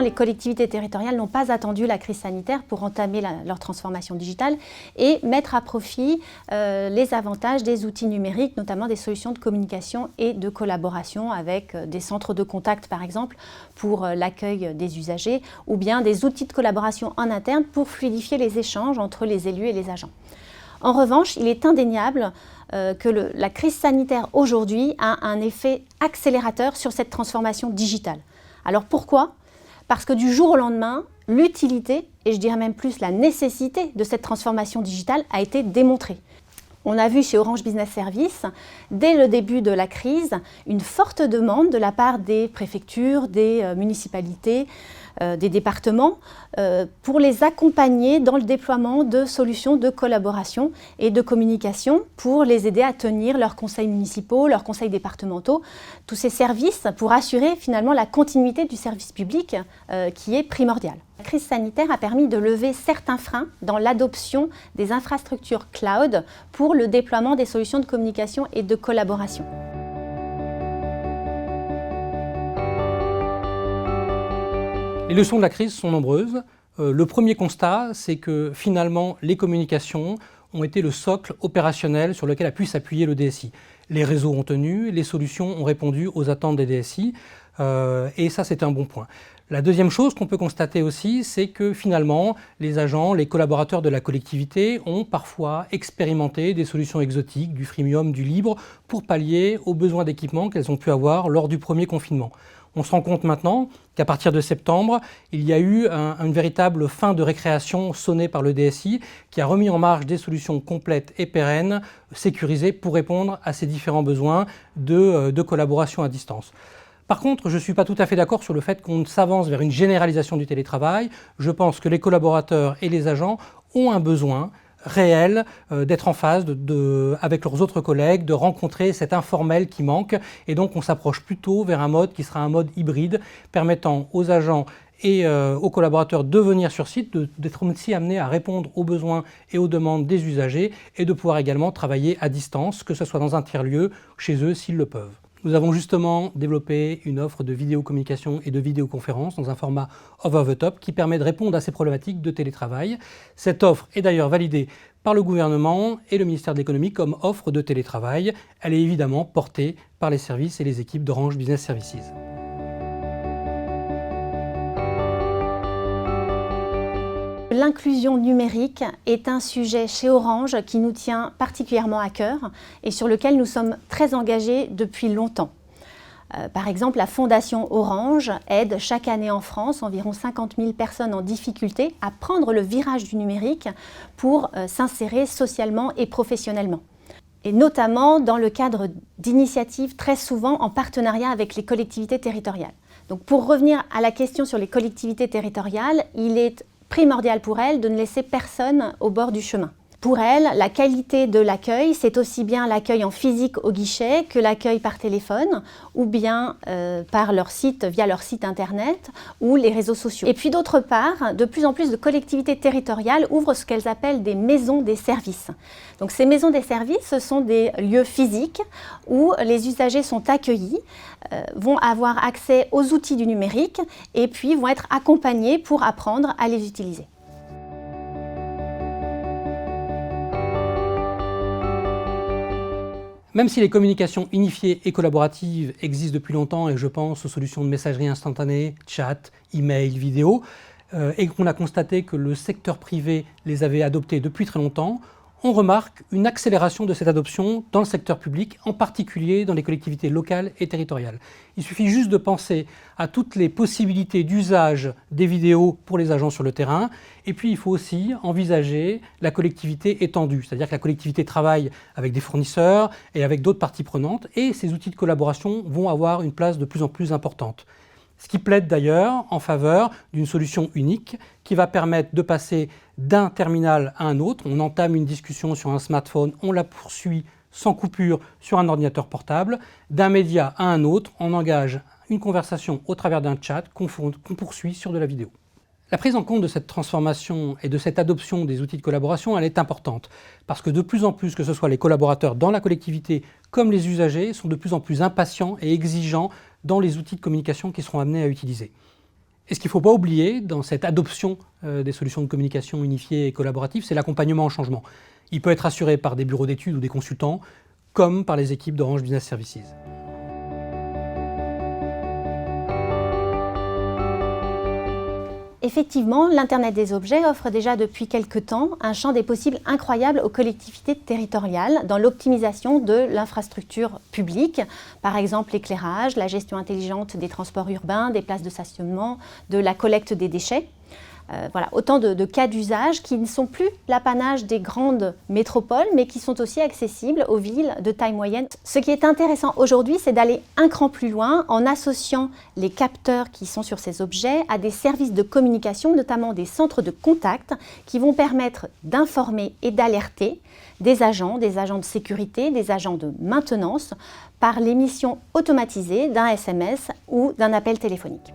Les collectivités territoriales n'ont pas attendu la crise sanitaire pour entamer leur transformation digitale et mettre à profit les avantages des outils numériques, notamment des solutions de communication et de collaboration avec des centres de contact, par exemple, pour l'accueil des usagers, ou bien des outils de collaboration en interne pour fluidifier les échanges entre les élus et les agents. En revanche, il est indéniable que la crise sanitaire aujourd'hui a un effet accélérateur sur cette transformation digitale. Alors pourquoi ? Parce que du jour au lendemain, l'utilité, et je dirais même plus la nécessité de cette transformation digitale a été démontrée. On a vu chez Orange Business Services, dès le début de la crise, une forte demande de la part des préfectures, des municipalités, des départements, pour les accompagner dans le déploiement de solutions de collaboration et de communication pour les aider à tenir leurs conseils municipaux, leurs conseils départementaux, tous ces services pour assurer finalement la continuité du service public qui est primordial. La crise sanitaire a permis de lever certains freins dans l'adoption des infrastructures cloud pour le déploiement des solutions de communication et de collaboration. Les leçons de la crise sont nombreuses. Le premier constat, c'est que finalement, les communications ont été le socle opérationnel sur lequel a pu s'appuyer le DSI. Les réseaux ont tenu, les solutions ont répondu aux attentes des DSI, et ça, c'est un bon point. La deuxième chose qu'on peut constater aussi, c'est que finalement, les agents, les collaborateurs de la collectivité ont parfois expérimenté des solutions exotiques, du freemium, du libre, pour pallier aux besoins d'équipement qu'elles ont pu avoir lors du premier confinement. On se rend compte maintenant qu'à partir de septembre, il y a eu une véritable fin de récréation sonnée par le DSI qui a remis en marche des solutions complètes et pérennes, sécurisées pour répondre à ces différents besoins de collaboration à distance. Par contre, je ne suis pas tout à fait d'accord sur le fait qu'on s'avance vers une généralisation du télétravail. Je pense que les collaborateurs et les agents ont un besoin réel d'être en phase avec leurs autres collègues, de rencontrer cet informel qui manque. Et donc, on s'approche plutôt vers un mode qui sera un mode hybride, permettant aux agents et aux collaborateurs de venir sur site, d'être aussi amenés à répondre aux besoins et aux demandes des usagers et de pouvoir également travailler à distance, que ce soit dans un tiers-lieu, chez eux, s'ils le peuvent. Nous avons justement développé une offre de vidéocommunication et de vidéoconférence dans un format over the top qui permet de répondre à ces problématiques de télétravail. Cette offre est d'ailleurs validée par le gouvernement et le ministère de l'économie comme offre de télétravail. Elle est évidemment portée par les services et les équipes d'Orange Business Services. L'inclusion numérique est un sujet chez Orange qui nous tient particulièrement à cœur et sur lequel nous sommes très engagés depuis longtemps. Par exemple, la Fondation Orange aide chaque année en France environ 50 000 personnes en difficulté à prendre le virage du numérique pour s'insérer socialement et professionnellement. Et notamment dans le cadre d'initiatives très souvent en partenariat avec les collectivités territoriales. Donc pour revenir à la question sur les collectivités territoriales, il est primordial pour elles de ne laisser personne au bord du chemin. Pour elles, la qualité de l'accueil, c'est aussi bien l'accueil en physique au guichet que l'accueil par téléphone ou bien par leur site, via leur site internet ou les réseaux sociaux. Et puis d'autre part, de plus en plus de collectivités territoriales ouvrent ce qu'elles appellent des maisons des services. Donc ces maisons des services, ce sont des lieux physiques où les usagers sont accueillis, vont avoir accès aux outils du numérique et puis vont être accompagnés pour apprendre à les utiliser. Même si les communications unifiées et collaboratives existent depuis longtemps, et je pense aux solutions de messagerie instantanée, chat, email, vidéo, et qu'on a constaté que le secteur privé les avait adoptées depuis très longtemps, on remarque une accélération de cette adoption dans le secteur public, en particulier dans les collectivités locales et territoriales. Il suffit juste de penser à toutes les possibilités d'usage des vidéos pour les agents sur le terrain, et puis il faut aussi envisager la collectivité étendue, c'est-à-dire que la collectivité travaille avec des fournisseurs et avec d'autres parties prenantes, et ces outils de collaboration vont avoir une place de plus en plus importante. Ce qui plaide d'ailleurs en faveur d'une solution unique qui va permettre de passer d'un terminal à un autre. On entame une discussion sur un smartphone, on la poursuit sans coupure sur un ordinateur portable. D'un média à un autre, on engage une conversation au travers d'un chat qu'on poursuit sur de la vidéo. La prise en compte de cette transformation et de cette adoption des outils de collaboration, elle est importante parce que de plus en plus, que ce soit les collaborateurs dans la collectivité comme les usagers, sont de plus en plus impatients et exigeants dans les outils de communication qu'ils seront amenés à utiliser. Et ce qu'il ne faut pas oublier dans cette adoption des solutions de communication unifiées et collaboratives, c'est l'accompagnement en changement. Il peut être assuré par des bureaux d'études ou des consultants, comme par les équipes d'Orange Business Services. Effectivement, l'Internet des objets offre déjà depuis quelque temps un champ des possibles incroyable aux collectivités territoriales dans l'optimisation de l'infrastructure publique, par exemple l'éclairage, la gestion intelligente des transports urbains, des places de stationnement, de la collecte des déchets. Voilà, autant de cas d'usage qui ne sont plus l'apanage des grandes métropoles, mais qui sont aussi accessibles aux villes de taille moyenne. Ce qui est intéressant aujourd'hui, c'est d'aller un cran plus loin en associant les capteurs qui sont sur ces objets à des services de communication, notamment des centres de contact, qui vont permettre d'informer et d'alerter des agents de sécurité, des agents de maintenance, par l'émission automatisée d'un SMS ou d'un appel téléphonique.